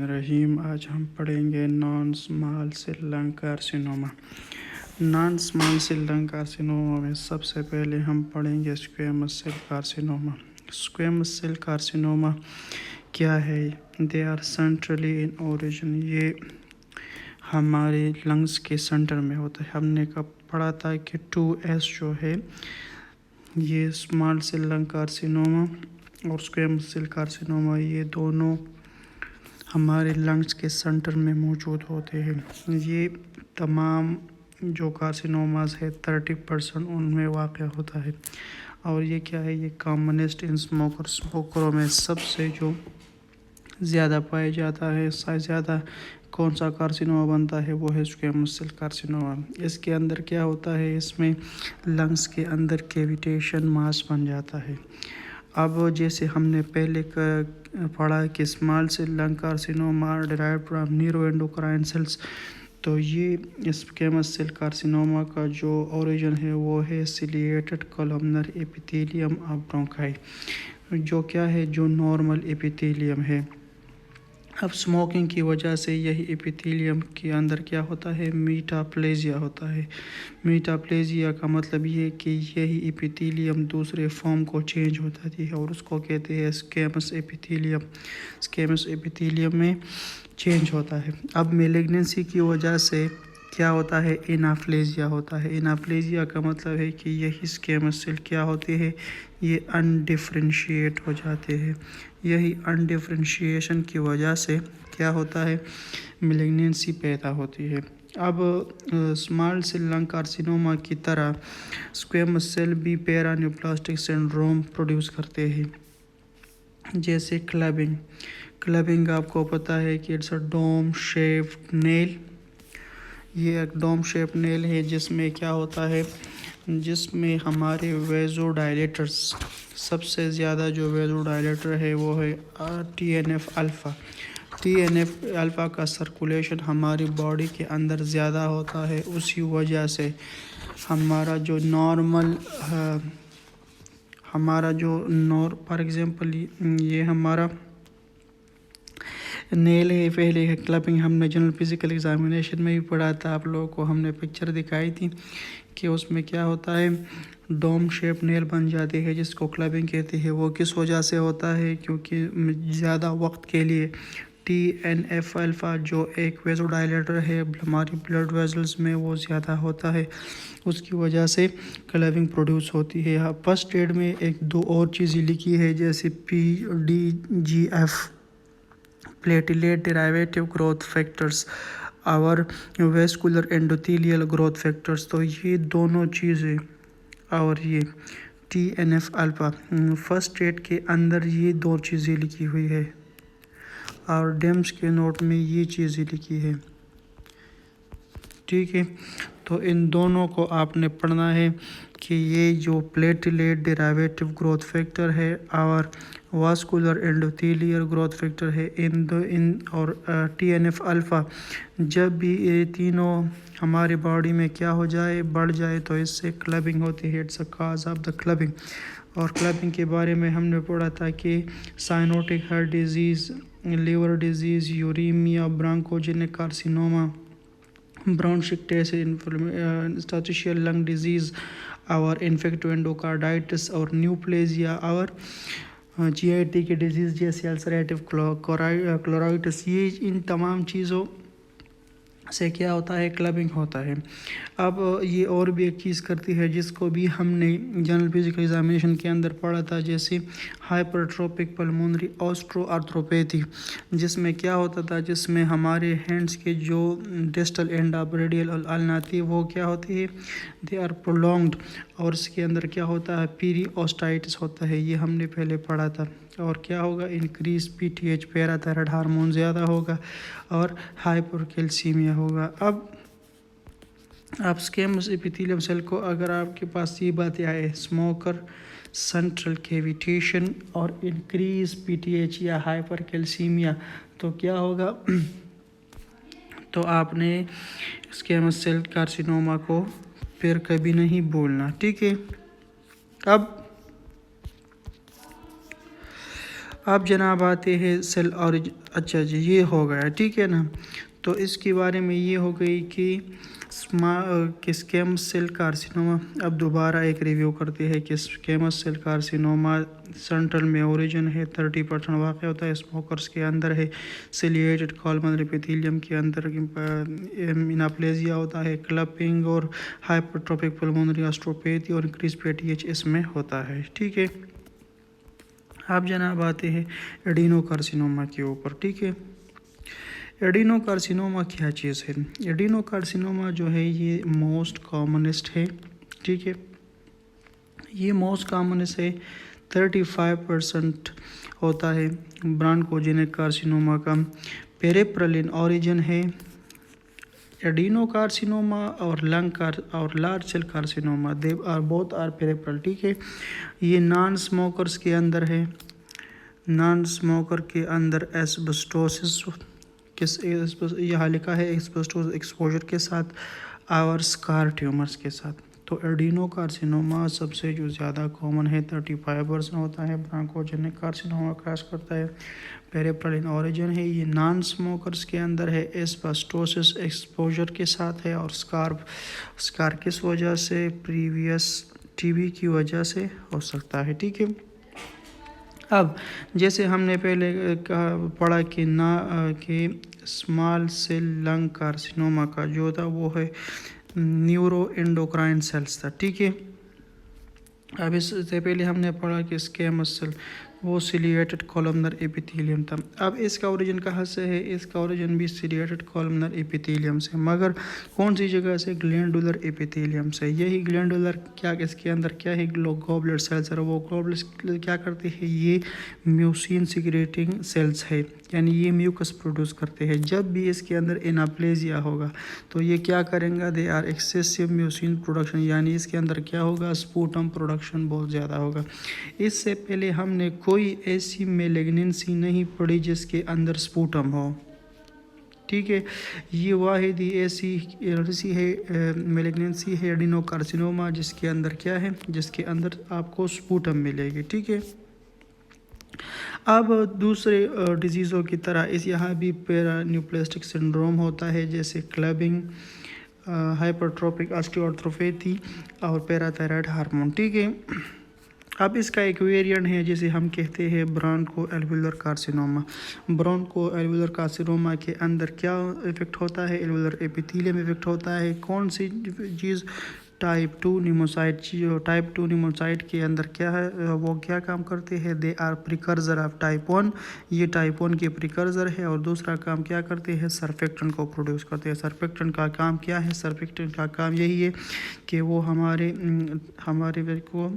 रहीम। आज हम पढ़ेंगे non small cell lung carcinoma. Non small cell lung carcinoma में सबसे पहले हम पढ़ेंगे squamous cell carcinoma. Squamous cell carcinoma क्या है? They are centrally in origin. ये हमारे लंग्स के सेंटर में होता है। हमने कब पढ़ा था कि 2S जो है ये स्मॉल सेल लंग कार्सिनोमा और स्क्वेमस सेल कार्सिनोमा ये दोनों हमारे लंग्स के सेंटर में मौजूद होते हैं। ये तमाम जो कार्सिनोमास है 30% उनमें वाक़ होता है। और ये क्या है? ये कॉमनेस्ट इन स्मोकरों में सबसे जो ज़्यादा पाया जाता है। ज़्यादा कौन सा कार्सिनोमा बनता है? वो है स्क्वेमस सेल कार्सिनोमा। इसके अंदर क्या होता है? इसमें लंग्स के अंदर कैविटेशन मास बन जाता है। अब जैसे हमने पहले पढ़ा कि small cell lung carcinoma derived from neuroendocrine cells, तो ये स्क्वेमस सेल कार्सिनोमा का जो ओरिजिन है वो है ciliated columnar epithelium of bronchi, जो क्या है? जो नॉर्मल एपिथेलियम है। अब स्मोकिंग की वजह से यही एपिथेलियम के अंदर क्या होता है? मीटाप्लेजिया होता है। मीटाप्लेजिया का मतलब ये कि यही एपिथेलियम दूसरे फॉर्म को चेंज हो जाती है और उसको कहते हैं स्क्वेमस एपिथेलियम। स्क्वेमस एपिथेलियम में चेंज होता है। अब मेलिग्नेंसी की वजह से क्या होता है? एनाप्लेजिया होता है। एनाप्लेजिया का मतलब है कि यही स्क्वेमस सेल क्या होते हैं? ये अनडिफ्रेंशिएट हो जाते हैं। यही अनडिफ्रेंशिएशन की वजह से क्या होता है? मेलिग्नेंसी पैदा होती है। अब स्मॉल सेल लंग कार्सिनोमा की तरह स्क्वेमस सेल भी पैरान्यूप्लास्टिक सिंड्रोम प्रोड्यूस करते हैं, जैसे क्लबिंग। क्लबिंग आपको पता है कि it's a dome shaped nail. ये एक डोम शेप नेल है जिसमें क्या होता है? जिसमें हमारे वेज़ोडाइलेटर्स, सबसे ज़्यादा जो वेज़ोडाइलेटर है वो है TNF अल्फ़ा। TNF अल्फ़ा का सर्कुलेशन हमारी बॉडी के अंदर ज़्यादा होता है। उसी वजह से हमारा जो फॉर एग्ज़ाम्पल ये हमारा नेल है, पहले है क्लबिंग। हमने जनरल फिजिकल एग्जामिनेशन में भी पढ़ा था, आप लोगों को हमने पिक्चर दिखाई थी कि उसमें क्या होता है? डोम शेप नेल बन जाती है जिसको क्लबिंग कहते हैं। वो किस वजह से होता है? क्योंकि ज़्यादा वक्त के लिए TNF अल्फ़ा जो एक वेज़ोडाइलेटर है हमारी ब्लड वेजल्स में वो ज़्यादा होता है, उसकी वजह से क्लबिंग प्रोड्यूस होती है। फर्स्ट एड में एक दो और चीज़ें लिखी है जैसे PDGF, platelet derivative growth factors और वेस्कुलर एंडोथेलियल ग्रोथ फैक्टर्स। तो ये दोनों चीज़ें और ये TNF अल्फ़ा फर्स्ट एड के अंदर ये दो चीज़ें लिखी हुई है और डेम्स के नोट में ये चीज़ें लिखी है। ठीक है, तो इन दोनों को आपने पढ़ना है कि ये जो प्लेटिलेट डेरावेटिव ग्रोथ फैक्टर है और वास्कुलर एंडोथेलियल ग्रोथ फैक्टर है, इन और TNF अल्फ़ा, जब भी ये तीनों हमारे बॉडी में क्या हो जाए? बढ़ जाए, तो इससे क्लबिंग होती है। It's a cause of the clubbing. और क्लबिंग के बारे में हमने पढ़ा था कि cyanotic heart disease, liver disease, uremia, bronchogenic carcinoma, bronchiectasis, interstitial lung disease और इन्फेक्टिव एंडोकार्डाइटिस और न्यूप्लेजिया और GIT की डिजीज़ जैसे अल्सरेटिव क्लोराइटिस, ये इन तमाम चीज़ों से क्या होता है? क्लबिंग होता है। अब ये और भी एक चीज़ करती है जिसको भी हमने जनरल फिजिकल एग्जामिनेशन के अंदर पढ़ा था, जैसे हाइपरट्रोपिक पल्मोनरी ऑस्टियोआर्थ्रोपैथी, जिसमें क्या होता था? जिसमें हमारे हैंड्स के जो डिस्टल एंड ऑफ रेडियल अल्नाती है वो क्या होती है? They are prolonged. और इसके अंदर क्या होता है? पीरियोस्टाइटिस होता है, ये हमने पहले पढ़ा था। और क्या होगा? इंक्रीज PTH पैराथायराइड हार्मोन ज़्यादा होगा और हाइपरकैल्सीमिया होगा। अब आप स्क्वेमस एपिथेलियम सेल को अगर आपके पास ये बातें आए, स्मोकर, सेंट्रल कैविटेशन और इंक्रीज PTH या हाइपरकैल्सीमिया, तो क्या होगा? तो आपने स्क्वेमस सेल कार्सिनोमा को फिर कभी नहीं बोलना। ठीक है, अब अब जनाब आते हैं सेल और अच्छा जी ये हो गया ठीक है ना। तो इसके बारे में ये हो गई कि स्क्वैमस सेल कार्सिनोमा। अब दोबारा एक रिव्यू करते हैं कि स्क्वैमस सेल कार्सिनोमा सेंट्रल में ओरिजिन है, 30% वाक़ होता है स्मोकर्स के अंदर है, सिलिएटेड कॉलमन एपिथेलियम के अंदर इनाप्लेजिया होता है, क्लपिंग और हाइपरट्रोपिक पल्मोनरी ऑस्टियोपैथी और इंक्रीज पीटीएच इसमें होता है ठीक है। आप जनाब आते हैं एडिनोकार्सिनोमा के ऊपर ठीक है। एडिनोकार्सिनोमा क्या चीज़ है? एडिनोकार्सिनोमा जो है ये मोस्ट कॉमनेस्ट है ठीक है। ये मोस्ट कॉमनेस्ट है, 35% होता है ब्रॉन्कोजेनिक कार्सिनोमा का। पेरिफेरल इन ओरिजिन है। एडिनोकार्सिनोमा और large cell carcinoma they are both are peripheral ठीक है। ये नॉन स्मोकर्स के अंदर है। नॉन स्मोकर के अंदर एस्बेस्टोसिस यहाँ लिखा है एस्बेस्टोस एक्सपोजर के साथ और स्कार ट्यूमर्स के साथ। तो एडिनोकार्सिनोमा सबसे जो ज़्यादा कॉमन है 35% होता है। ब्रॉन्कोजेनिक कार्सिनोमा क्रॉस करता है, पेरिफेरल इन ओरिजिन है, ये नॉन स्मोकर्स के अंदर है, एस्बेस्टोसिस एक्सपोजर के साथ है और स्कार किस वजह से? प्रीवियस टीबी की वजह से हो सकता है ठीक है। अब जैसे हमने पहले पढ़ा कि स्मॉल सेल लंग कार्सिनोमा का जो था वो है न्यूरो एंडोक्राइन सेल्स था ठीक है। अब इससे पहले हमने पढ़ा कि स्क्वैमस सेल वो सिलिएटेड कॉलमनर एपिथेलियम था। अब इसका ओरिजिन कहाँ से है? इसका ओरिजिन भी सिलिएटेड कॉलमनर एपिथेलियम से, मगर कौन सी जगह से? ग्लैंडुलर एपिथेलियम से। यही ग्लैंडुलर क्या इसके अंदर क्या है? गॉबलेट सेल्स है। वो गॉबलेट क्या करते हैं? ये म्यूसिन सिक्रेटिंग सेल्स है, यानी ये म्यूकस प्रोड्यूस करते हैं। जब भी इसके अंदर एनाप्लेजिया होगा तो ये क्या करेंगे? They are excessive mucin production, यानी इसके अंदर क्या होगा? स्पूटम प्रोडक्शन बहुत ज़्यादा होगा। इससे पहले हमने कोई ऐसी मैलिग्नेंसी नहीं पड़ी जिसके अंदर स्पूटम हो ठीक है। ये वाहिद ही ऐसी है मैलिग्नेंसी है एडिनोकार्सिनोमा जिसके अंदर क्या है? जिसके अंदर आपको स्पूटम मिलेगी ठीक है। अब दूसरे डिजीज़ों की तरह इस यहाँ भी पैरान्यूप्लास्टिक सिंड्रोम होता है, जैसे क्लबिंग, हाइपरट्रोपिक ऑस्टियोआर्थ्रोपैथी और पैराथायराइड हार्मोन ठीक है। अब इसका एक वेरिएंट है जिसे हम कहते हैं Bronco alveolar carcinoma. Bronco alveolar carcinoma के अंदर क्या इफेक्ट होता है? एल्वुलर एपिथेलियम इफेक्ट होता है। कौन सी चीज़? टाइप 2 निमोसाइट। टाइप 2 निमोसाइट के अंदर क्या है? वो क्या काम करते हैं? They are precursor of type 1। ये टाइप 1 के प्रिकर्सर है। और दूसरा काम क्या करते हैं? सर्फेक्टेंट को प्रोड्यूस करते हैं। सर्फेक्टेंट का काम क्या है? सर्फेक्टेंट का काम यही है कि वो हमारे को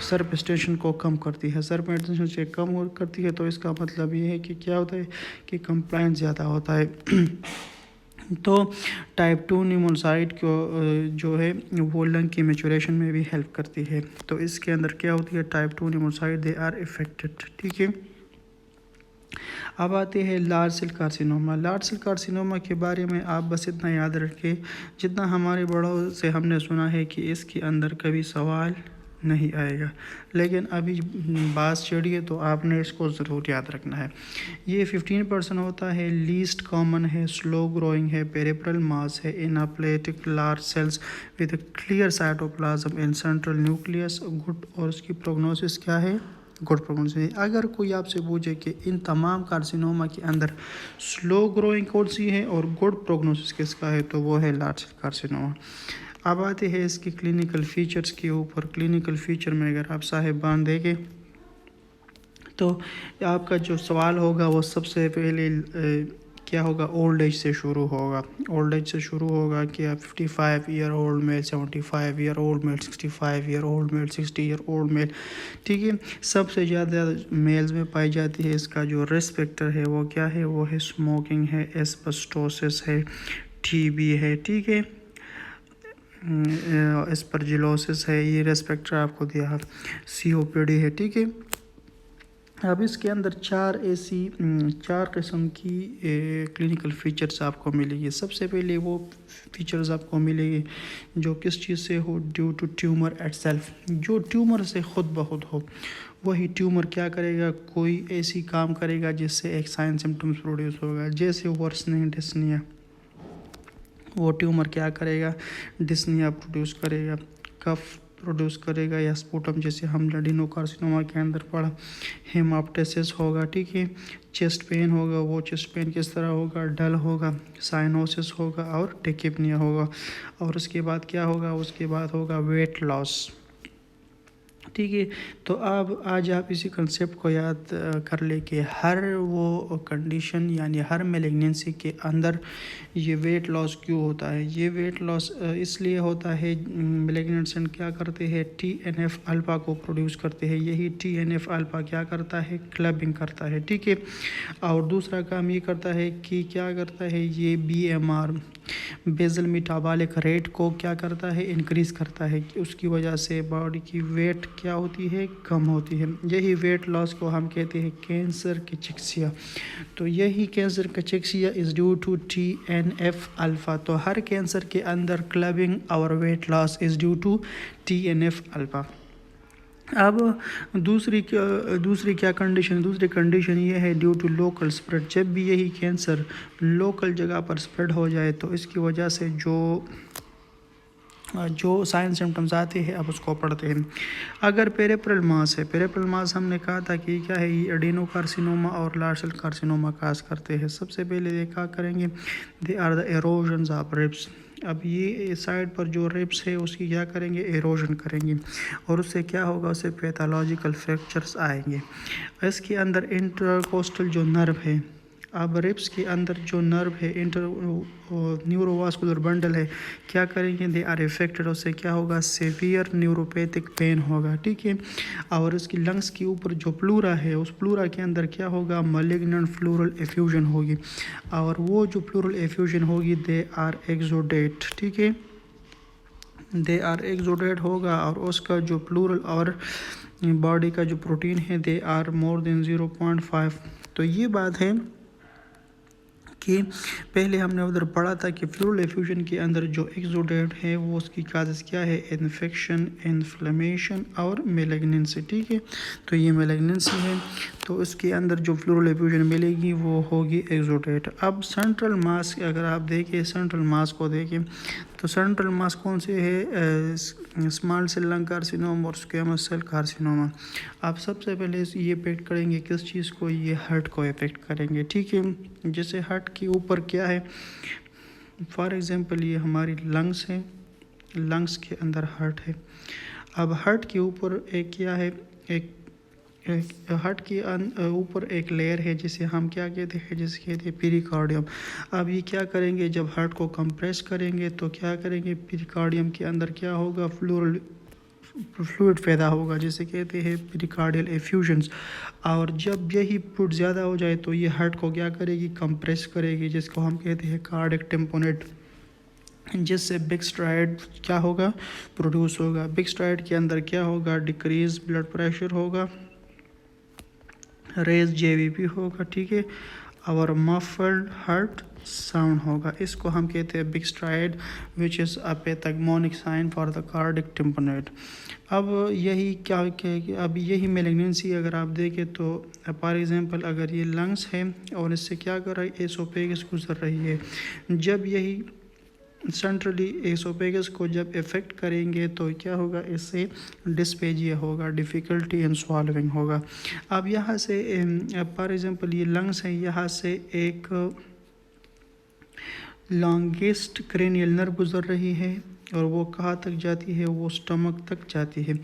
सर्फेक्टेंट को कम करती है। सर्फेक्टेंट से कम करती है तो इसका मतलब ये है कि क्या होता है कि कंप्लायंस ज़्यादा होता है। तो टाइप 2 निमोसाइट को जो है वो लंग की मैच्योरेशन में भी हेल्प करती है। तो इसके अंदर क्या होती है? Type 2 pneumocyte they are affected ठीक है। अब आते हैं large cell carcinoma. Large cell carcinoma के बारे में आप बस इतना याद रखें, जितना हमारे बड़ों से हमने सुना है कि इसके अंदर कभी सवाल नहीं आएगा, लेकिन अभी बात चढ़ी है तो आपने इसको ज़रूर याद रखना है। ये 15% होता है, लीस्ट कॉमन है, स्लो ग्रोइंग है, पेरिफेरल मास है, anaplastic large cells with clear cytoplasm in central nucleus good. और उसकी प्रोग्नोसिस क्या है? Good prognosis. अगर कोई आपसे पूछे कि इन तमाम कार्सिनोमा के अंदर स्लो ग्रोइंग कौन सी है और गुड प्रोग्नोसिस किसका है, तो वो है लार्ज सेल कार्सिनोमा। अब आते हैं इसके क्लिनिकल फीचर्स के ऊपर। क्लिनिकल फीचर में अगर आप साहिबान देखें तो आपका जो सवाल होगा वो सबसे पहले क्या होगा? ओल्ड एज से शुरू होगा। ओल्ड एज से शुरू होगा कि आप 55 year old mail, 75 year old mail, 65 year old mail, 60 year old mail ठीक है। सबसे ज़्यादा मेल्स में पाई जाती है। इसका जो रिस्क फैक्टर है वो क्या है? वो है स्मोकिंग है, एस्बेस्टोसिस है, टीबी है ठीक है, एस्परजिलोसिस है, ये रिस्पेक्टर आपको दिया, COPD है ठीक है। अब इसके अंदर चार किस्म की क्लिनिकल फीचर्स आपको मिलेगी। सबसे पहले वो फीचर्स आपको मिलेगी जो किस चीज़ से हो? ड्यू टू ट्यूमर एटसेल्फ, जो ट्यूमर से खुद ब खुद हो वही ट्यूमर क्या करेगा, कोई ऐसी काम करेगा जिससे एक साइन सिम्टम्स प्रोड्यूस होगा, जैसे वर्सनिंग डिस्निया। वो ट्यूमर क्या करेगा, डिस्निया प्रोड्यूस करेगा, कफ प्रोड्यूस करेगा, या स्पूटम जैसे हम एडिनोकार्सिनोमा के अंदर पढ़ा, हेमाप्टेसिस होगा, ठीक है। चेस्ट पेन होगा, वो चेस्ट पेन किस तरह होगा, डल होगा, साइनोसिस होगा और टेकिपनिया होगा। और उसके बाद क्या होगा, उसके बाद होगा वेट लॉस, ठीक है। तो अब आज आप इसी कंसेप्ट को याद कर ले कि हर वो कंडीशन यानी हर मेलिग्नेंसी के अंदर ये वेट लॉस क्यों होता है। ये वेट लॉस इसलिए होता है, मेलिग्नेंट क्या करते हैं, TNF अल्फा को प्रोड्यूस करते हैं। यही TNF अल्फा क्या करता है, क्लबिंग करता है, ठीक है। और दूसरा काम ये करता है कि क्या करता है, ये BMR बेजल मेटाबॉलिक रेट को क्या करता है, इंक्रीज़ करता है। उसकी वजह से बॉडी की वेट क्या होती है, कम होती है। यही वेट लॉस को हम कहते हैं कैंसर कैचेक्सिया। तो यही cancer cachexia is due to TNF alpha. तो हर कैंसर के अंदर क्लबिंग और weight loss is due to TNF alpha. अब दूसरी क्या कंडीशन, दूसरी कंडीशन ये है ड्यू टू लोकल स्प्रेड। जब भी यही कैंसर लोकल जगह पर स्प्रेड हो जाए तो इसकी वजह से जो साइन सिम्टम्स आते हैं अब उसको पढ़ते हैं। अगर पेरिफेरल मास है, पेरिफेरल मास हमने कहा था कि क्या है, ये एडिनोकार्सिनोमा और लार्ज सेल कार्सिनोमा काज करते हैं। सबसे पहले देखा करेंगे, they are the erosions of ribs. अब ये साइड पर जो रिब्स है उसकी क्या करेंगे, एरोजन करेंगे और उससे क्या होगा, उससे पैथोलॉजिकल फ्रैक्चर्स आएंगे। इसके अंदर इंटरकोस्टल जो नर्व है, अब रिब्स के अंदर जो नर्व है, न्यूरोवास्कुलर बंडल है, क्या करेंगे, दे आर इफेक्टेड। उससे क्या होगा, सेवियर न्यूरोपैथिक पेन होगा, ठीक है। और इसकी लंग्स के ऊपर जो प्लूरा है, उस प्लूरा के अंदर क्या होगा, मलिग्नेंट फ्लोरल एफ्यूजन होगी। और वो जो फ्लोरल एफ्यूजन होगी, दे आर एक्सोडेट, ठीक है, दे आर एक्सोडेट होगा। और उसका जो प्लूरल और बॉडी का जो प्रोटीन है, दे आर मोर देन 0.5। तो ये बात है कि पहले हमने उधर पढ़ा था कि फ्लूरल एफ्यूजन के अंदर जो एक्सोडेट है वो उसकी काजेस क्या है, इन्फेक्शन, इन्फ्लेमेशन और मेलिग्नेंसी, ठीक है। तो ये मेलिग्नेंसी है, तो इसके अंदर जो फ्लूरल एफ्यूजन मिलेगी वो होगी एक्सोडेट। अब सेंट्रल मास अगर आप देखें, सेंट्रल मास को देखें तो सेंट्रल मास कौन से है, स्मॉल सेल लंग कार्सिनोमा और स्क्वेमस सेल कार्सिनोमा। आप सबसे पहले ये इफेक्ट करेंगे किस चीज़ को, ये हार्ट को इफेक्ट करेंगे, ठीक है। जैसे हार्ट के ऊपर क्या है, फॉर एग्जांपल ये हमारी लंग्स है, लंग्स के अंदर हार्ट है। अब हार्ट के ऊपर एक क्या है, एक हार्ट के ऊपर एक लेयर है जिसे हम क्या कहते हैं, जिसे कहते हैं पेरिकार्डियम। अब ये क्या करेंगे, जब हार्ट को कंप्रेस करेंगे तो क्या करेंगे, पेरिकार्डियम के अंदर क्या होगा, फ्लूइड पैदा होगा जिसे कहते हैं पेरिकार्डियल एफ्यूजन्स। और जब यही फ्लूइड ज़्यादा हो जाए तो ये हार्ट को क्या करेगी, कंप्रेस करेगी, जिसको हम कहते हैं कार्डियक टेम्पोनेट, जिससे बिग स्ट्राइड क्या होगा, प्रोड्यूस होगा। बिग स्ट्राइड के अंदर क्या होगा, डिक्रीज ब्लड प्रेशर होगा, रेज JVP होगा, ठीक है, और मफल्ड हार्ट साउंड होगा। इसको हम कहते हैं Beck's triad which is a pathognomonic sign for the cardiac tamponade. अब यही अब यही मेलिग्नेंसी अगर आप देखें तो फॉर एग्जांपल अगर ये लंग्स है और इससे क्या कर रहा है, एसोफेगस गुजर रही है, जब यही सेंट्रली एसोफेगस को जब इफ़ेक्ट करेंगे तो क्या होगा, इससे डिस्पेजिया होगा, डिफ़िकल्टी इन स्वॉलोइंग होगा। अब यहाँ से फॉर एग्जांपल ये लंग्स है, यहाँ से एक लॉन्गेस्ट क्रेनियल नर्व गुजर रही है और वो कहाँ तक जाती है, वो स्टमक तक जाती है,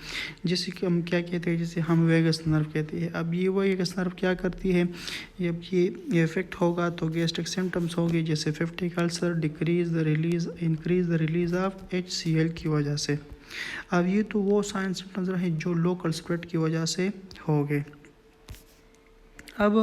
जिसे कि हम क्या कहते हैं, जिसे हम वेगस नर्व कहते हैं। अब ये वेगस नर्व क्या करती है, जब ये इफेक्ट होगा तो गैस्ट्रिक सिम्टम्स होंगे, जैसे peptic ulcer, increase the release of HCl की वजह से। अब ये तो वो साइन सिम्टम्स रहे जो लोकल स्प्रेड की वजह से हो गए। अब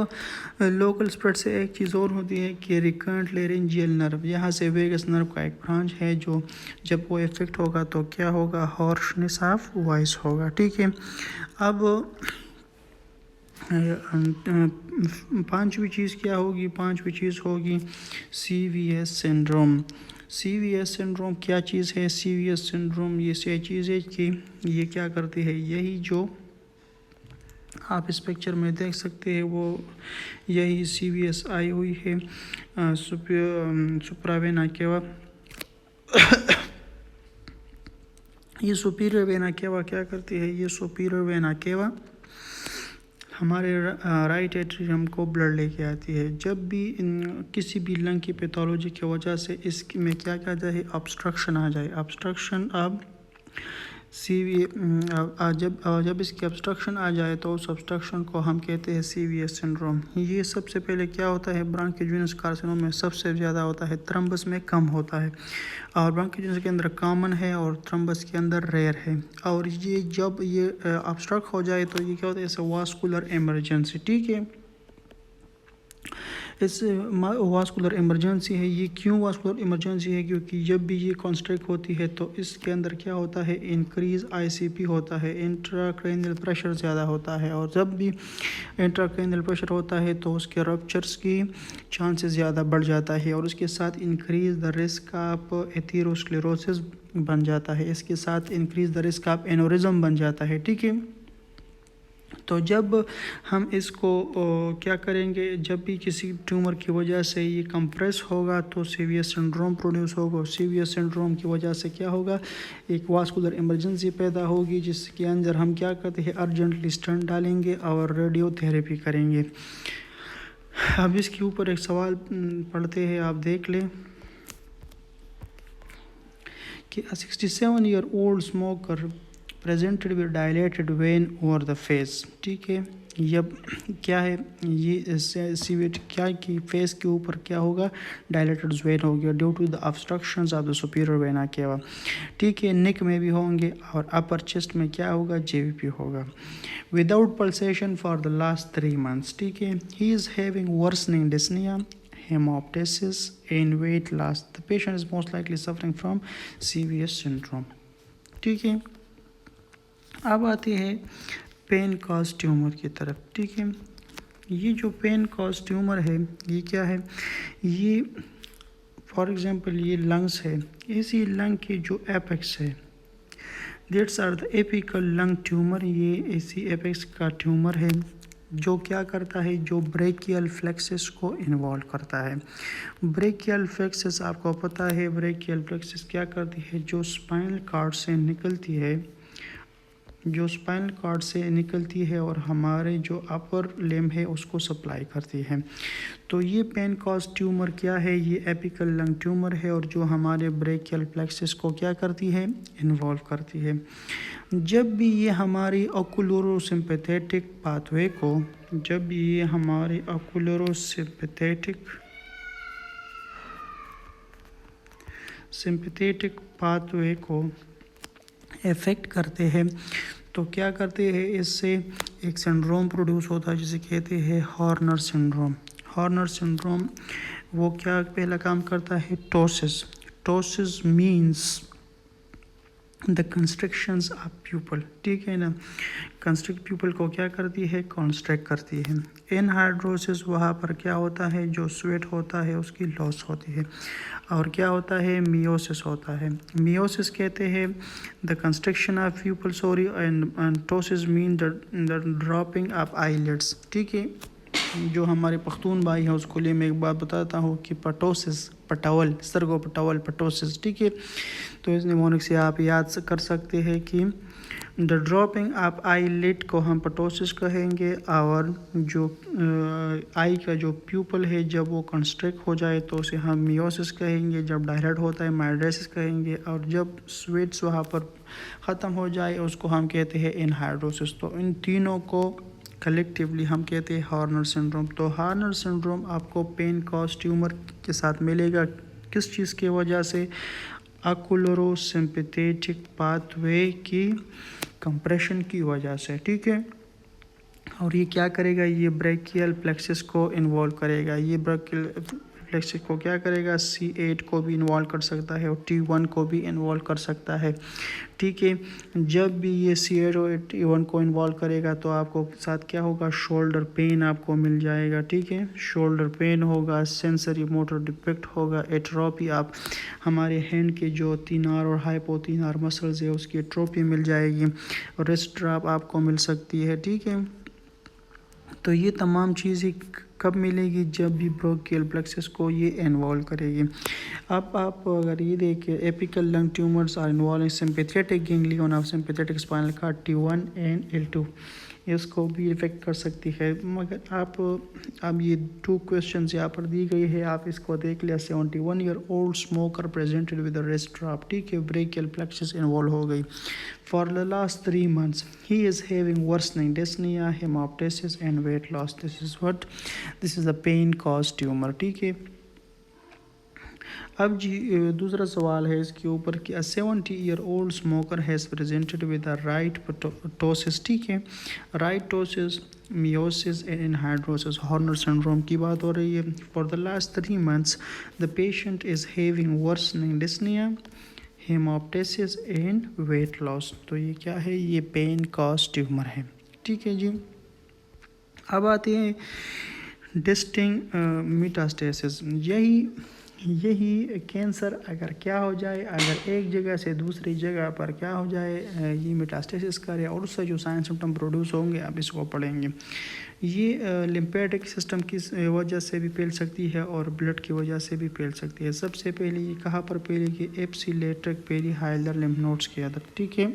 लोकल स्प्रेड से एक चीज़ और होती है कि रिकरेंट लेरिंजियल नर्व, यहाँ से वेगस नर्व का एक ब्रांच है जो जब वो इफेक्ट होगा तो क्या होगा, हॉर्शनेस ऑफ वॉइस होगा, ठीक है। अब पांचवी चीज़ क्या होगी, पांचवी चीज़ होगी CVS सिंड्रोम। CVS सिंड्रोम क्या चीज़ है, CVS सिंड्रोम ये सही चीज़ है कि ये क्या करती है, यही जो आप इस पिक्चर में देख सकते हैं वो यही CVS आई हुई है सुप्रावेना केवा। ये सुपीरियर वेना केवा क्या करती है, ये सुपीरियर वेना केवा हमारे राइट एट्रियम को ब्लड लेके आती है। जब भी किसी भी लंग की पैथोलॉजी की वजह से इसमें क्या कहता है, ऑब्स्ट्रक्शन आ जाए, ऑब्स्ट्रक्शन अब जब इसकी ऑब्स्ट्रक्शन आ जाए तो उस ऑब्स्ट्रक्शन को हम कहते हैं CVS सिंड्रोम। ये सबसे पहले क्या होता है, ब्रोंकोजेनिक कार्सिनोमा में सबसे ज़्यादा होता है, थ्रम्बस में कम होता है, और ब्रोंकोजेनिक के अंदर कॉमन है और थ्रम्बस के अंदर रेयर है। और ये जब ये ऑब्स्ट्रक्ट हो जाए तो ये क्या होता है, इसे वास्कुलर इमरजेंसी। ठीक है, इस वास्कुलर इमरजेंसी है। ये क्यों वास्कुलर इमरजेंसी है, क्योंकि जब भी ये कॉन्स्ट्रिक्ट होती है तो इसके अंदर क्या होता है, इंक्रीज ICP होता है, इंट्राक्रैनियल प्रेशर ज़्यादा होता है, और जब भी इंट्राक्रैनियल प्रेशर होता है तो उसके रप्चर्स की चांसेस ज़्यादा बढ़ जाता है, और उसके साथ increase the risk of atherosclerosis बन जाता है, इसके साथ increase the risk of aneurysm बन जाता है। ठीक है, तो जब हम इसको क्या करेंगे, जब भी किसी ट्यूमर की वजह से ये कंप्रेस होगा तो CVS सिंड्रोम प्रोड्यूस होगा, और CVS सिंड्रोम की वजह से क्या होगा, एक वास्कुलर इमरजेंसी पैदा होगी, जिसके अंदर हम क्या करते हैं, अर्जेंटली स्टंट डालेंगे और रेडियोथेरेपी करेंगे। अब इसके ऊपर एक सवाल पढ़ते हैं, आप देख लें कि 67-year-old smoker presented with dilated when over the face. ठीक है, यह क्या है, ये सीवेट क्या कि फेस के ऊपर क्या होगा, डायलेटेड वेन हो गया due to the obstructions of the superior vena cava. ठीक है, नेक में भी होंगे, और अपर चेस्ट में क्या होगा, JVP होगा। Without pulsation for the last 3 months। ठीक है, he is having worsening dyspnoea, hemoptysis and weight loss. The patient is most likely suffering from CVS syndrome। ठीक है, अब आते हैं पेन कॉज ट्यूमर की तरफ। ठीक है, ये जो पेन कॉज ट्यूमर है ये क्या है, ये फॉर एग्जांपल ये लंग्स है, इसी लंग की जो एपेक्स है, that's are the apical lung tumour. ये इसी एपेक्स का ट्यूमर है जो क्या करता है, जो ब्रेकियल फ्लेक्सिस को इन्वॉल्व करता है। ब्रेकियल फ्लेक्सिस आपको पता है, ब्रेकियल फ्लेक्सिस क्या करती है, जो स्पाइनल कॉर्ड से निकलती है, जो स्पाइनल कॉर्ड से निकलती है और हमारे जो अपर लिम्ब है उसको सप्लाई करती है। तो ये पेन कॉज ट्यूमर क्या है, ये एपिकल लंग ट्यूमर है, और जो हमारे ब्रेकियल प्लेक्सिस को क्या करती है, इन्वॉल्व करती है। जब भी ये हमारी ऑक्यूलोसिम्पैथेटिक पाथवे को, जब भी ये हमारे सिंपैथेटिक पाथवे को इफ़ेक्ट करते हैं तो क्या करते हैं, इससे एक सिंड्रोम प्रोड्यूस होता है जिसे कहते हैं हॉर्नर सिंड्रोम। हॉर्नर सिंड्रोम वो क्या पहला काम करता है, ptosis means the constrictions of pupil. ठीक है ना, कंस्ट्रक्ट प्यूपल को क्या करती है, कॉन्स्ट्रैक्ट करती है। एनहाइड्रोसिस वहाँ पर क्या होता है, जो स्वेट होता है उसकी लॉस होती है, और क्या होता है, मियोसिस होता है। मियोसिस कहते हैं the constriction of pupil and ptosis mean the dropping of eyelids. ठीक है, जो हमारे पख्तून भाई हैं उसको लिए मैं एक बात बताता हूँ कि पटोसिस, पटावल, सर्गो पटावल, पटोसिस। ठीक है, तो इस निमोनिक से आप याद कर सकते हैं कि द ड्रॉपिंग ऑफ आईलिड को हम पटोसिस कहेंगे, और जो आई का जो प्यूपल है जब वो कंस्ट्रिक्ट हो जाए तो उसे हम मियोसिस कहेंगे, जब डायलेट होता है माइड्रेसिस कहेंगे, और जब स्वेट्स वहाँ पर ख़त्म हो जाए उसको हम कहते हैं एनहाइड्रोसिस। तो इन तीनों को कलेक्टिवली हम कहते हैं हॉर्नर सिंड्रोम। तो हॉर्नर सिंड्रोम आपको पेन कॉज ट्यूमर के साथ मिलेगा, किस चीज़ की वजह से, ऑक्यूलोसिम्पैथेटिक पाथवे की कंप्रेशन की वजह से। ठीक है, और ये क्या करेगा, ये ब्रेकियल प्लेक्सिस को इन्वॉल्व करेगा, ये ब्रेकियल प्लेक्सिस को क्या करेगा, C8 को भी इन्वॉल्व कर सकता है और T1 को भी इन्वॉल्व कर सकता है। ठीक है, जब भी ये C8 और T1 को इन्वॉल्व करेगा तो आपको साथ क्या होगा, शोल्डर पेन आपको मिल जाएगा। ठीक है, शोल्डर पेन होगा, सेंसरी मोटर डिफेक्ट होगा, एट्रोपी, आप हमारे हैंड के जो तीनार और हाइपोतीनार मसल्स है उसकी एट्रोपी मिल जाएगी, रिस्ट ड्रॉप आपको मिल सकती है। ठीक है, तो ये तमाम चीज़ें कब मिलेगी, जब भी ब्रोंकियल प्लेक्सस को ये इन्वॉल्व करेगी। अब आप अगर ये देखें, apical lung tumours are involving sympathetic ganglion of sympathetic spinal cord T1 and L2, इसको भी इफेक्ट कर सकती है। मगर आप अब ये 2 क्वेश्चंस यहाँ पर दी गई है, आप इसको देख लिया। 71 year old smoker presented with wrist drop, ठीक है, ब्रेकियल प्लेक्सस इन्वॉल्व हो गई। For the last 3 months he is having worsening dyspnoea, haemoptysis and weight loss. This is the Pancoast tumour, ठीक है। अब जी दूसरा सवाल है इसके ऊपर कि 70 year old smoker has presented with right ptosis, ठीक है, right ptosis, miosis and anhidrosis, Horner syndrome की बात हो रही है। For the last 3 months the patient is having worsening dyspnoea, haemoptysis and weight loss. तो ये क्या है, ये पेन कॉज ट्यूमर है, ठीक है जी। अब आते हैं डिस्टिंक्ट मेटास्टेसिस। यही कैंसर अगर क्या हो जाए, अगर एक जगह से दूसरी जगह पर क्या हो जाए, ये मेटास्टेसिस करे और उससे जो साइन सिम्टम प्रोड्यूस होंगे आप इसको पढ़ेंगे। ये लिम्फेटिक सिस्टम की वजह से भी फैल सकती है और ब्लड की वजह से भी फैल सकती है। सबसे पहले ये कहाँ पर फैलेगी, एप्सिलेट्रिक पेरीहाइलर लिम्फ नोड्स के अंदर, ठीक है।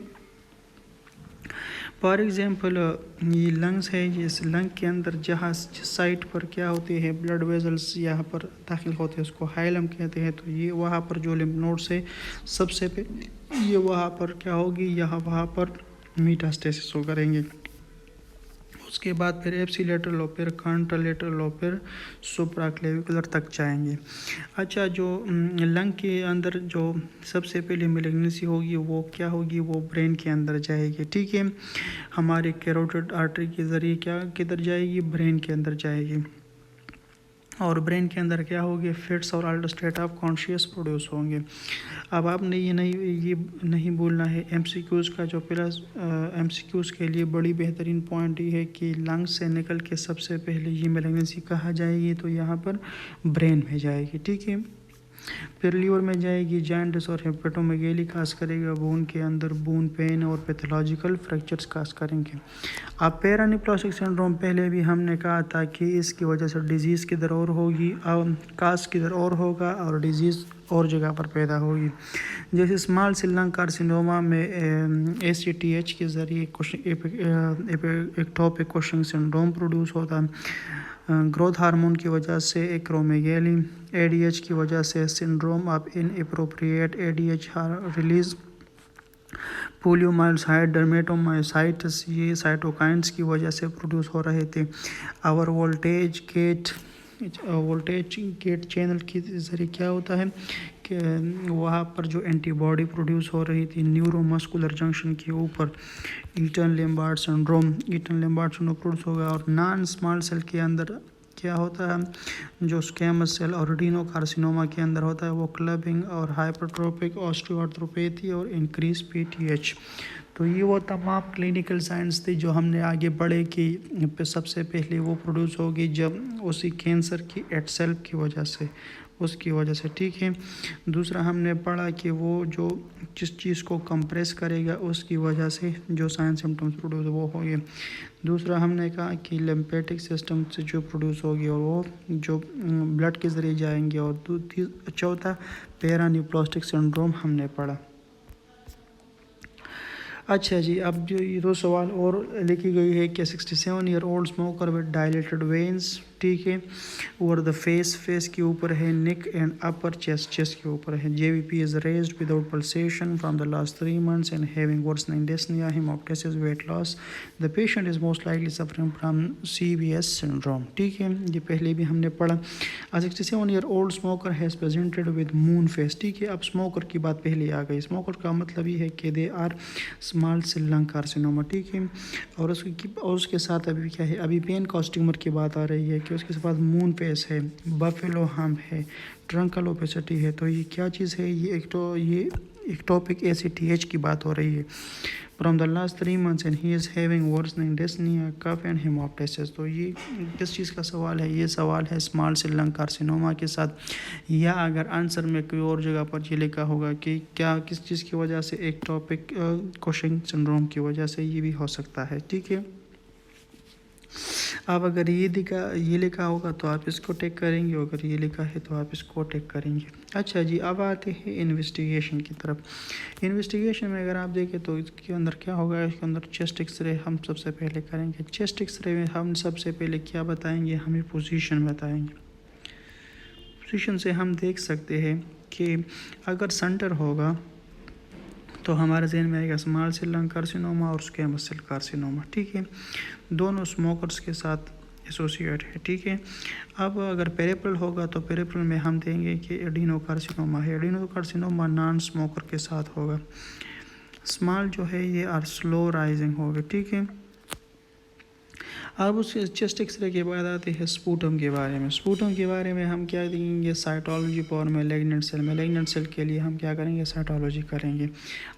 फॉर एग्जांपल ये लंग्स है, इस लंग के अंदर जहाँ जिस साइट पर क्या होते हैं ब्लड वेजल्स यहाँ पर दाखिल होते हैं उसको हाइलम कहते हैं। तो ये वहाँ पर जो लिम्फ नोड्स है सबसे पहले ये वहाँ पर क्या होगी, वहाँ पर मेटास्टेसिस हो करेंगे। उसके बाद फिर एप्सिलेटरल और फिर कॉन्ट्रालेटरल और फिर सुप्राक्लेविकुलर तक जाएंगे। अच्छा, जो लंग के अंदर जो सबसे पहले मेलिग्नेंसी होगी वो क्या होगी, वो ब्रेन के अंदर जाएगी, ठीक है। हमारे कैरोटिड आर्टरी के ज़रिए क्या किधर जाएगी, ब्रेन के अंदर जाएगी। और ब्रेन के अंदर क्या होगी, फिट्स और alter state of conscious produce होंगे। अब आपने ये नहीं बोलना है एमसीक्यूज़ का जो प्लस एमसीक्यूज़ के लिए बड़ी बेहतरीन पॉइंट ये है कि लंग्स से निकल के सबसे पहले ये मेलिग्नेंसी कहाँ जाएगी, तो यहाँ पर ब्रेन में जाएगी, ठीक है। फिर लीवर में जाएगी, जॉन्डिस और हेपेटोमेगेली काज करेगा, बोन के अंदर बोन पेन और पैथोलॉजिकल फ्रैक्चर्स काज करेंगे। अब पैरानिप्लास्टिक सिंड्रोम पहले भी हमने कहा था कि इसकी वजह से डिजीज़ किधर और होगी, अब काज किधर और होगा और डिजीज़ और जगह पर पैदा होगी। जैसे स्मॉल सेल लंग कार्सिनोमा में ACTH के ज़रिए एक्टोपिक कुशिंग सिंड्रोम प्रोड्यूस होता है। ग्रोथ हार्मोन की वजह से एक्रोमेगेली, ADH की वजह से syndrome of inappropriate ADH release, polymyositis, dermatomyositis, ये साइटोकाइंस की वजह से प्रोड्यूस हो रहे थे। और वोल्टेज गेट चैनल के ज़रिए क्या होता है कि वहाँ पर जो एंटीबॉडी प्रोड्यूस हो रही थी न्यूरोमस्कुलर जंक्शन के ऊपर, ईटन लैम्बार्ट सिंड्रोम प्रोड्यूस होगा। और नॉन स्मॉल सेल के अंदर क्या होता है, जो स्क्वैमस सेल और एडिनोकार्सिनोमा के अंदर होता है वो क्लबिंग और हाइपरट्रोपिक ऑस्टियोआर्थ्रोपैथी और इंक्रीज PTH। तो ये वो तमाम क्लिनिकल साइंस थी जो हमने आगे बढ़े कि सबसे पहले वो प्रोड्यूस होगी जब उसी कैंसर की एटसेल्फ की वजह से, उसकी वजह से, ठीक है। दूसरा हमने पढ़ा कि वो जो जिस चीज़ को कंप्रेस करेगा उसकी वजह से जो साइन सिम्टम्स प्रोड्यूस वो होंगे। दूसरा हमने कहा कि लिम्फेटिक सिस्टम से जो प्रोड्यूस होगी और वो जो ब्लड के ज़रिए जाएंगे। और चौथा पैरानिप्लास्टिक सिंड्रोम हमने पढ़ा। अच्छा जी, अब जो ये 2 सवाल और लिखी गई है कि 67 year old smoker with dilated veins, ठीक है, ओवर द फेस के ऊपर है, नेक एंड अपर चेस्ट के ऊपर है। JVP is raised without pulsation from the last 3 months and having worsening dyspnoea, haemoptysis, weight loss. The patient is most likely suffering from CVS syndrome, ठीक है, ये पहले भी हमने पढ़ा। 67 year old smoker has presented with moon face, ठीक है। अब स्मोकर की बात पहले आ गई। स्मोकर का मतलब ये है कि they are small cell lung carcinoma, ठीक है। और उसके साथ अभी क्या है, अभी पेन कॉज ट्यूमर की बात आ रही है कि उसके बाद मून फेस है, बफेलो हम्प है, ट्रंकल ओपेसिटी है। तो ये क्या चीज़ है, ये एक्टोपिक ACTH की बात हो रही है। From the last 3 months and he is having worsening dyspnoea, cough and haemoptysis. तो ये किस चीज़ का सवाल है, ये सवाल है स्मॉल सेल लंग कार्सिनोमा के साथ। या अगर आंसर में कोई और जगह पर ये लिखा होगा कि क्या किस चीज़ की वजह से, एक्टोपिक कुशिंग सिंड्रोम की वजह से ये भी हो सकता है, ठीक है। अब अगर ये लिखा होगा तो आप इसको टिक करेंगे, अगर ये लिखा है तो आप इसको टिक करेंगे। अच्छा जी, अब आते हैं इन्वेस्टिगेशन की तरफ। इन्वेस्टिगेशन में अगर आप देखें तो इसके अंदर क्या होगा, इसके अंदर चेस्ट एक्सरे हम सबसे पहले करेंगे। चेस्ट एक्सरे में हम सबसे पहले क्या बताएंगे, हमें पोजीशन बताएंगे। पोजीशन से हम देख सकते हैं कि अगर सेंटर होगा तो हमारे जहन में आएगा स्मॉल सेल लंग कार्सिनोमा और स्क्वैमस सेल कार्सिनोमा, ठीक है। दोनों स्मोकर्स के साथ एसोसिएट है, ठीक है। अब अगर पेरिफेरल होगा तो पेरिफेरल में हम देंगे कि एडिनो कार्सिनोमा है। एडिनो कार्सिनोमा नॉन स्मोकर के साथ होगा। स्मॉल जो है ये आर स्लो राइजिंग होगा, ठीक है। अब उस चेस्ट एक्सरे के बाद आते हैं स्पूटम के बारे में। स्पूटम के बारे में हम क्या देखेंगे, cytology for malignant cell. Malignant cell के लिए हम क्या करेंगे, साइटोलॉजी करेंगे।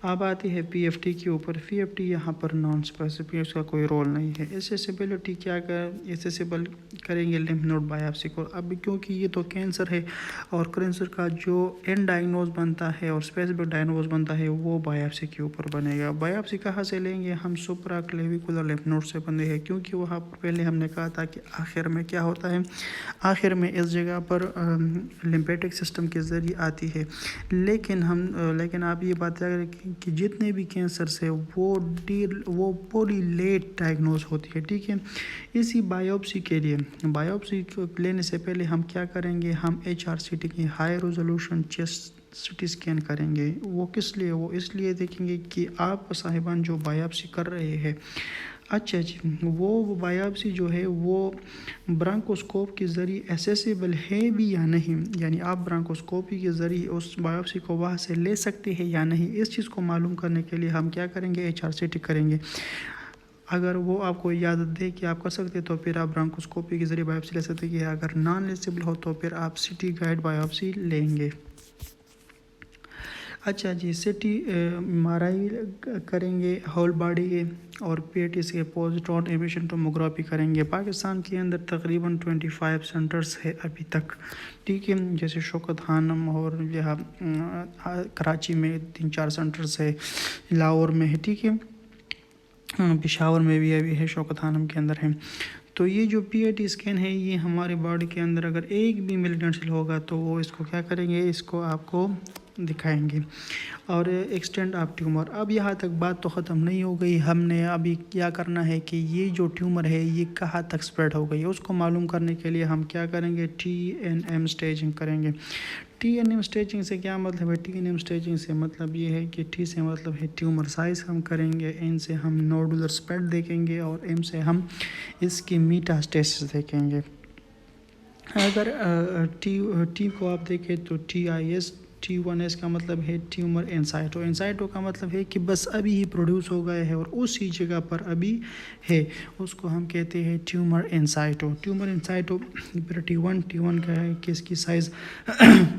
अब आती है पीएफटी के ऊपर। पीएफटी यहाँ पर नॉन स्पेसिफिक, उसका कोई रोल नहीं है। एसेसिबिलिटी क्या कर एसेसिबल करेंगे लिम्फ नोड बायोप्सी को। अब क्योंकि ये तो कैंसर है और कैंसर का जो एंड डायग्नोज बनता है और स्पेसिफिक डायग्नोज बनता है वो बायोप्सी के ऊपर बनेगा। बायोप्सी कहाँ से लेंगे, हम सुप्रा क्लेविकुलर लिम्फ नोड से बने हैं, क्योंकि वहाँ पहले हमने कहा था कि आखिर में क्या होता है, आखिर में इस जगह पर लिम्फेटिक सिस्टम के ज़रिए आती है। लेकिन आप ये बात करें कि जितने भी कैंसर है वो पूरी लेट डायग्नोज होती है, ठीक है। इसी बायोप्सी के लिए, बायोप्सी को लेने से पहले हम क्या करेंगे, हम HRCT की high resolution chest CT scan करेंगे। वो किस लिए, वो इसलिए देखेंगे कि आप साहिबान जो बायोप्सी कर रहे हैं, अच्छा जी, वो बायोप्सी जो है वो ब्रांकोस्कोप के ज़रिए एसेसिबल है भी या नहीं, यानी आप ब्रांकोस्कोपी के ज़रिए उस बायोप्सी को वहाँ से ले सकते हैं या नहीं। इस चीज़ को मालूम करने के लिए हम क्या करेंगे, HRCT करेंगे। अगर वो आपको इजाज़त दे कि आप कर सकते तो फिर आप ब्रांकोस्कोपी के ज़रिए बायोप्सी ले सकते हैं। अगर नॉन लेसेबल हो तो फिर आप सिटी गाइड बायोप्सी लेंगे। अच्छा जी, सिटी MRI करेंगे होल बॉडी के और PET से पोस्टऑन एमिशन टोमोग्राफी करेंगे। पाकिस्तान के अंदर तकरीबन 25 सेंटर्स है अभी तक, ठीक है। जैसे शौकत खानम और यहाँ कराची में 3-4 सेंटर्स है, लाहौर में है, ठीक है। पेशावर में भी अभी है, शौकत खानम के अंदर है। तो ये जो PET स्कैन है ये हमारे बॉडी के अंदर अगर एक भी मिलिग्नेंट सेल होगा तो वो इसको क्या करेंगे, इसको आपको दिखाएंगे और एक्सटेंड ऑफ ट्यूमर। अब यहाँ तक बात तो ख़त्म नहीं हो गई, हमने अभी क्या करना है कि ये जो ट्यूमर है ये कहाँ तक स्प्रेड हो गई है उसको मालूम करने के लिए हम क्या करेंगे, TNM स्टेजिंग करेंगे। TNM स्टेजिंग से क्या मतलब है, TNM स्टेजिंग से मतलब ये है कि T से मतलब है ट्यूमर साइज़ हम करेंगे, N से हम नोडुलर स्प्रेड देखेंगे और M से हम इसकी मेटास्टेसिस देखेंगे। अगर टी को आप देखें तो TIS T1S का मतलब है ट्यूमर इंसाइटो। इंसाइटो का मतलब है कि बस अभी ही प्रोड्यूस हो गया है और उसी जगह पर अभी है, उसको हम कहते हैं ट्यूमर इंसाइटो। ट्यूमर इंसाइटो फिर T1 का है कि इसकी साइज़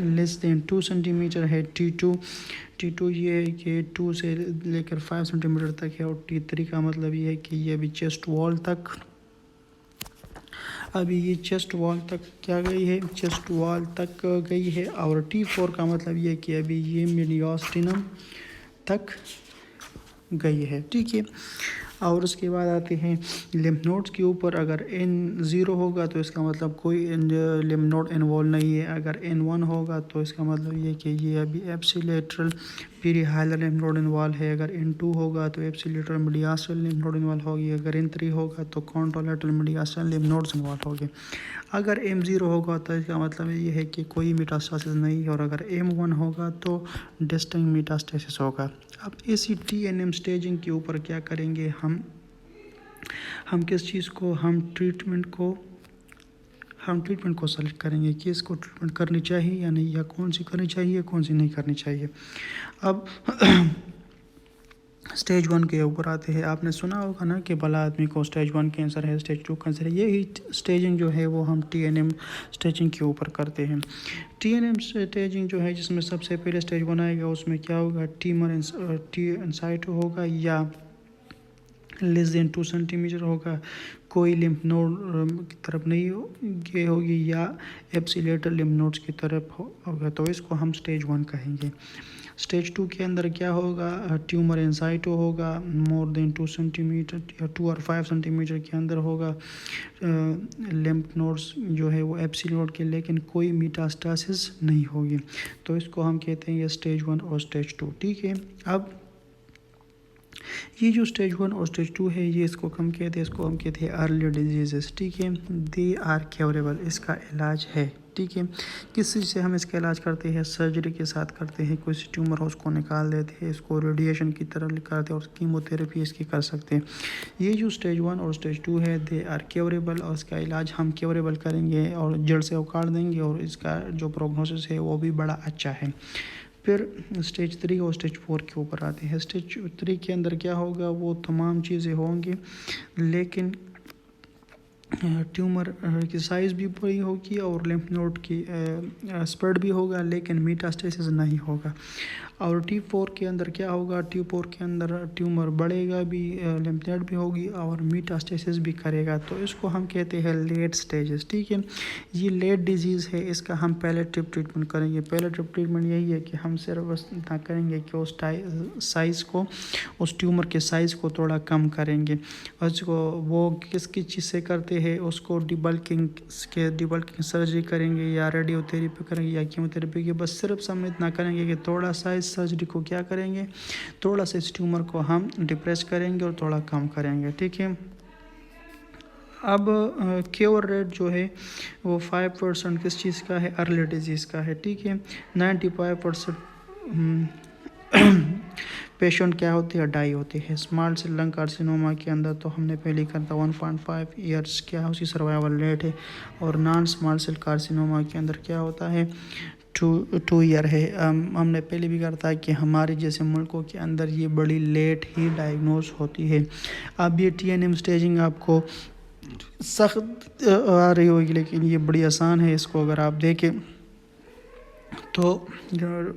लेस देन 2 सेंटीमीटर है। T2 ये है कि 2 से लेकर 5 सेंटीमीटर तक है और T3 का मतलब ये है कि ये अभी चेस्ट वॉल तक, अभी ये चेस्ट वॉल तक क्या गई है, चेस्ट वॉल तक गई है। और T4 का मतलब ये कि अभी ये मीडियोस्टिनम तक गई है, ठीक है। और उसके बाद आते हैं लिम्फ नोड्स के ऊपर। अगर N0 होगा तो इसका मतलब कोई लिम्फ नोड इन्वॉल्व नहीं है। अगर N1 होगा तो इसका मतलब ये कि ये अभी एप्सिलेटरल पेरीहाइलर लिम्फ नोड इन्वॉल्व है। अगर N2 होगा तो एप्सिलेटरल मीडियास्टल लिम्फ नोड इन्वॉल्व होगी। अगर N3 होगा तो कॉन्ट्रोलैटरल मीडियास्टल लिम्फ नोड्स इन्वॉल्व होंगे। अगर M0 होगा तो इसका मतलब ये है कि कोई मेटास्टेसिस नहीं है और अगर M1 होगा तो डिस्टिंक्ट मेटास्टेसिस होगा। अब इसी TNM स्टेजिंग के ऊपर क्या करेंगे, हम किस चीज़ को, हम ट्रीटमेंट को सेलेक्ट करेंगे कि इसको ट्रीटमेंट करनी चाहिए या नहीं, या कौन सी करनी चाहिए कौन सी नहीं करनी चाहिए। अब स्टेज 1 के ऊपर आते हैं। आपने सुना होगा ना कि भला आदमी को स्टेज 1 कैंसर है, स्टेज 2 कैंसर है। यही स्टेजिंग जो है वो हम TNM स्टेजिंग के ऊपर करते हैं। TNM स्टेजिंग जो है जिसमें सबसे पहले स्टेज 1 आएगा उसमें क्या होगा, ट्यूमर इंसाइटो होगा या लेस देन 2 सेंटीमीटर होगा, कोई लिम्फ नोड की तरफ नहीं ये होगी या एप्सिलेटल लिम्फ नोड्स की तरफ होगा, तो इसको हम स्टेज 1 कहेंगे। स्टेज 2 के अंदर क्या होगा, ट्यूमर इंसाइटो होगा, मोर देन 2 सेंटीमीटर या 2 और 5 सेंटीमीटर के अंदर होगा, लिम्फ नोड्स जो है वो एप्सिलोड के, लेकिन कोई मेटास्टासिस नहीं होगी, तो इसको हम कहते हैं ये स्टेज 1 और स्टेज 2। ठीक है, अब ये जो स्टेज 1 और स्टेज 2 है, ये इसको हम कहते हैं, इसको हम कहते हैं अर्ली डिजीजेस। ठीक है, दे आर क्योरेबल, इसका इलाज है। ठीक है, किस चीज़ से हम इसका इलाज करते हैं, सर्जरी के साथ करते हैं, कोई ट्यूमर हो उसको निकाल देते हैं, इसको रेडिएशन की तरफ निकालते हैं और कीमोथेरेपी इसकी कर सकते हैं। ये जो स्टेज 1 और स्टेज 2 है, दे आर क्योरेबल, और इसका इलाज हम क्योरेबल करेंगे और जड़ से उखाड़ देंगे, और इसका जो प्रोग्नोसिस है वो भी बड़ा अच्छा है। फिर स्टेज 3 और स्टेज 4 के ऊपर आते हैं। स्टेज 3 के अंदर क्या होगा, वो तमाम चीज़ें होंगी, लेकिन ट्यूमर की साइज़ भी बड़ी होगी और लिम्फ नोड की स्प्रेड भी होगा, लेकिन मेटास्टेसिस नहीं होगा। और T4 के अंदर क्या होगा, T4 के अंदर ट्यूमर बढ़ेगा भी, लिम्फ नोड भी होगी और मेटास्टेसिस भी करेगा, तो इसको हम कहते हैं लेट स्टेजेस। ठीक है, ये लेट डिजीज़ है, इसका हम पैलेटिव ट्रीटमेंट करेंगे। पैलेटिव ट्रीटमेंट यही है कि हम सिर्फ इतना करेंगे कि उस साइज़ को, उस ट्यूमर के साइज़ को थोड़ा कम करेंगे। उसको वो किस चीज़ से करते हैं, उसको डिबल्किंग सर्जरी करेंगे या रेडियोथेरेपी करेंगे या कीमोथेरेपी के, बस सिर्फ समय इतना करेंगे कि थोड़ा सा इस सर्जरी को क्या करेंगे, थोड़ा सा इस ट्यूमर को हम डिप्रेस करेंगे और थोड़ा कम करेंगे। ठीक है, अब क्योर रेट जो है वो 5% किस चीज़ का है, अर्ली डिजीज़ का है। ठीक है, 95% पेशेंट क्या होते हैं, डाई होते हैं। स्मॉल सेल लंग कार्सिनोमा के अंदर तो हमने पहले कहा था 1.5 ईयर्स क्या है उसकी सर्वाइवल रेट है, और नॉन स्मॉल सेल कार्सिनोमा के अंदर क्या होता है, 2 ईयर है। हमने पहले भी कहा था कि हमारे जैसे मुल्कों के अंदर ये बड़ी लेट ही डायग्नोज होती है। अब ये TNM स्टेजिंग आपको सख्त आ रही होगी, लेकिन ये बड़ी आसान है, इसको अगर आप देखें तो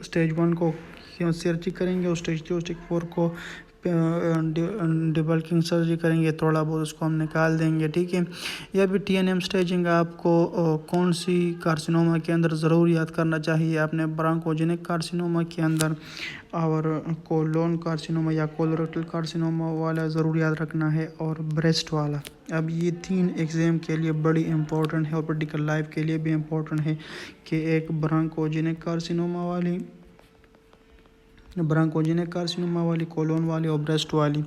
स्टेज 1 को सर्जरी करेंगे और स्टेज 2 स्टेज 4 को डिबल्किंग सर्जरी करेंगे, थोड़ा बहुत उसको हम निकाल देंगे। ठीक है, या भी TNM स्टेजिंग आपको कौन सी कार्सिनोमा के अंदर ज़रूर याद करना चाहिए, आपने ब्रांकोजेनिक कार्सिनोमा के अंदर और कोलोन कार्सिनोमा या कोलोरेक्टल कार्सिनोमा वाला ज़रूर याद रखना है, और ब्रेस्ट वाला। अब ये 3 एग्ज़ाम के लिए बड़ी इंपॉर्टेंट है और प्रैक्टिकल लाइफ के लिए भी इम्पोर्टेंट है कि एक ब्रांकोजेनिक कार्सिनोमा वाली, कोलोन वाली और ब्रेस्ट वाली,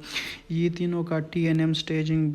ये तीनों का TNM स्टेजिंग